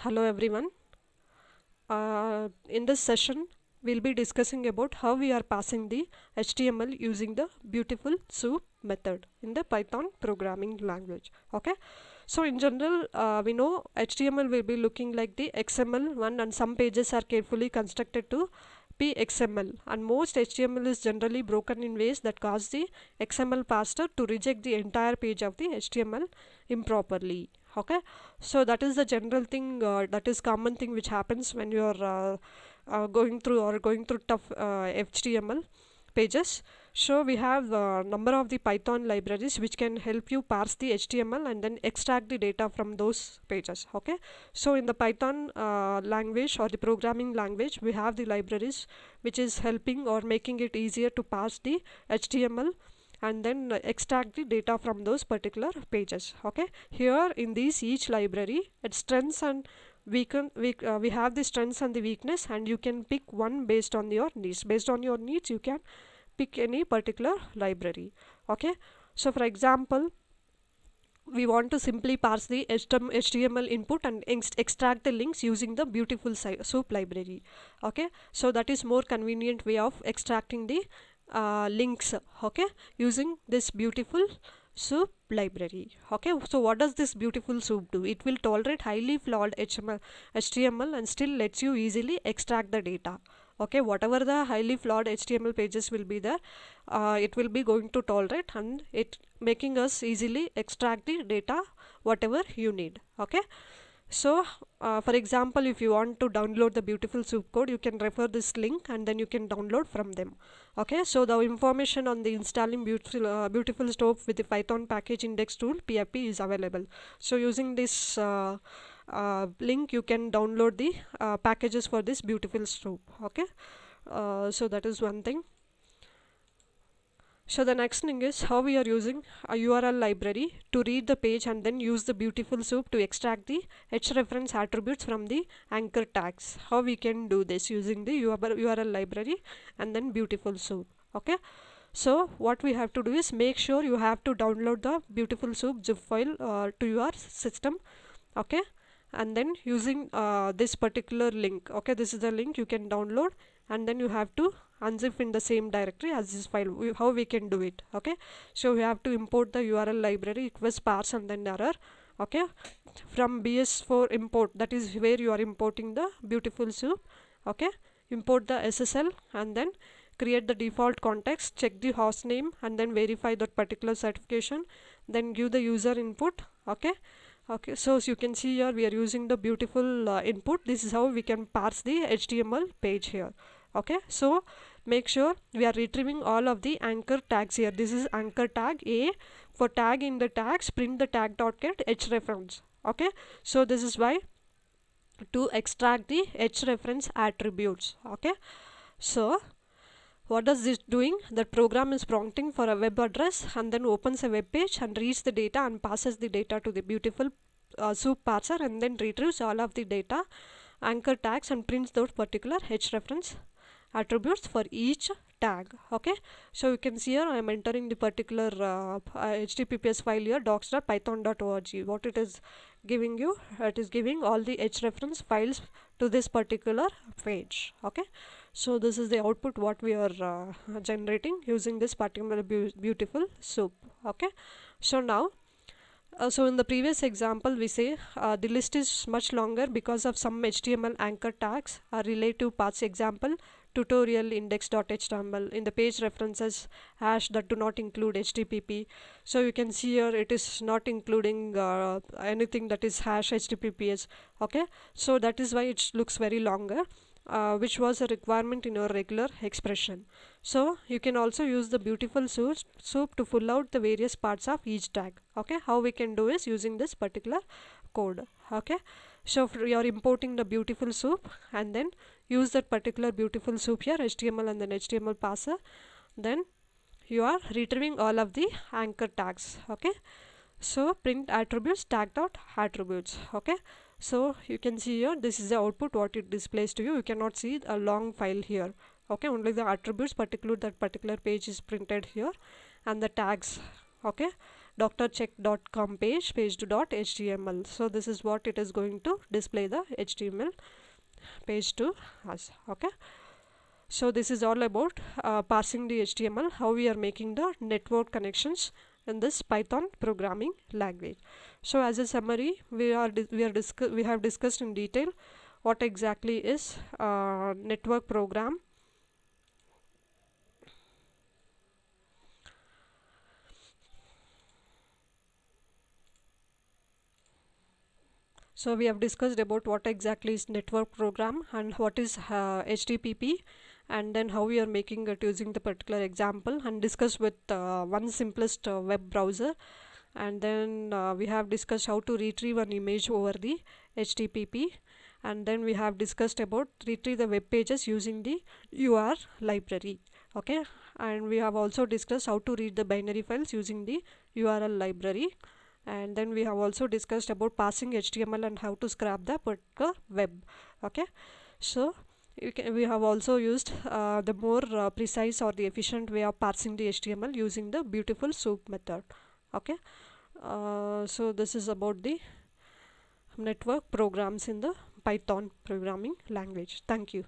Hello everyone. In this session, we'll be discussing about how we are passing the HTML using the beautiful soup method in the Python programming language. Okay. So in general, we know HTML will be looking like the XML one, and some pages are carefully constructed to be XML, and most HTML is generally broken in ways that cause the XML parser to reject the entire page of the HTML improperly. Okay, so that is the general thing, that is common thing which happens when you are going through tough HTML pages. So we have a number of the Python libraries which can help you parse the HTML and then extract the data from those pages. Okay, so in the Python language or the programming language, we have the libraries which is helping or making it easier to parse the HTML and then extract the data from those particular pages. Okay, here in these each library, its strengths and we have the strengths and the weakness, and you can pick one based on your needs. Based on your needs, you can pick any particular library. Okay, so for example, we want to simply parse the HTML input and extract the links using the beautiful soup library. Okay, so that is more convenient way of extracting the links. Okay, using this beautiful soup library. Okay, so what does this beautiful soup do? It will tolerate highly flawed HTML and still lets you easily extract the data. Okay, whatever the highly flawed HTML pages will be there, it will be going to tolerate, and it making us easily extract the data whatever you need. Okay, so for example, if you want to download the beautiful soup code, you can refer this link and then you can download from them. Okay, so the information on the installing beautiful soup with the Python package index tool PIP is available. So using this link, you can download the packages for this beautiful soup. Okay, so that is one thing. So the next thing is how we are using a URL library to read the page and then use the beautiful soup to extract the hrefs attributes from the anchor tags. How we can do this using the URL library and then beautiful soup. Okay, so what we have to do is make sure you have to download the beautiful soup zip file to your system. Okay, and then using this particular link. Okay, this is the link you can download, and then you have to unzip in the same directory as this file. How we can do it? Okay, so we have to import the URL library. It was parse and then error. Okay, from bs4 import, that is where you are importing the beautiful soup. Okay, import the SSL and then create the default context, check the host name and then verify that particular certification, then give the user input. Okay, okay, so as you can see here, we are using the beautiful input. This is how we can parse the HTML page here. Okay, so make sure we are retrieving all of the anchor tags here. This is anchor tag A. For tag in the tags, print the tag dot get hrefs. Okay, so this is why to extract the hrefs attributes. Okay, so what does this doing? The program is prompting for a web address and then opens a web page and reads the data and passes the data to the beautiful soup parser and then retrieves all of the data anchor tags and prints those particular hrefs attributes for each tag. Okay, so you can see here I am entering the particular https file here, docs.python.org. What it is giving you, it is giving all the hrefs files to this particular page. Okay, so this is the output what we are generating using this particular beautiful soup. Okay, so now so in the previous example, we say the list is much longer because of some HTML anchor tags are relative paths. Example, tutorial index.html in the page references hash that do not include HTTP. So you can see here it is not including anything that is hash HTTPS. Okay, so that is why it looks very longer. Which was a requirement in our regular expression. So you can also use the beautiful soup to pull out the various parts of each tag. Okay, how we can do is using this particular code. Okay, so you are importing the beautiful soup and then use that particular beautiful soup here, HTML and then HTML parser. Then you are retrieving all of the anchor tags. Okay, so print attributes tag dot attributes. Okay, so you can see here this is the output what it displays to you. You cannot see a long file here. Okay, only the attributes particular that particular page is printed here and the tags. Okay, drcheck.com page2.html. So this is what it is going to display the HTML page to us. Okay, so this is all about parsing the HTML, how we are making the network connections in this Python programming language. So as a summary, we have discussed in detail what exactly is network program. So we have discussed about what exactly is network program and what is HTTP, and then how we are making it using the particular example, and discuss with one simplest web browser. And then we have discussed how to retrieve an image over the HTTP, and then we have discussed about retrieve the web pages using the UR library. Okay, and we have also discussed how to read the binary files using the URL library, and then we have also discussed about parsing HTML and how to scrap the particular web. Okay, so we have also used the more precise or the efficient way of parsing the HTML using the beautiful soup method. Okay, so this is about the network programs in the Python programming language. Thank you.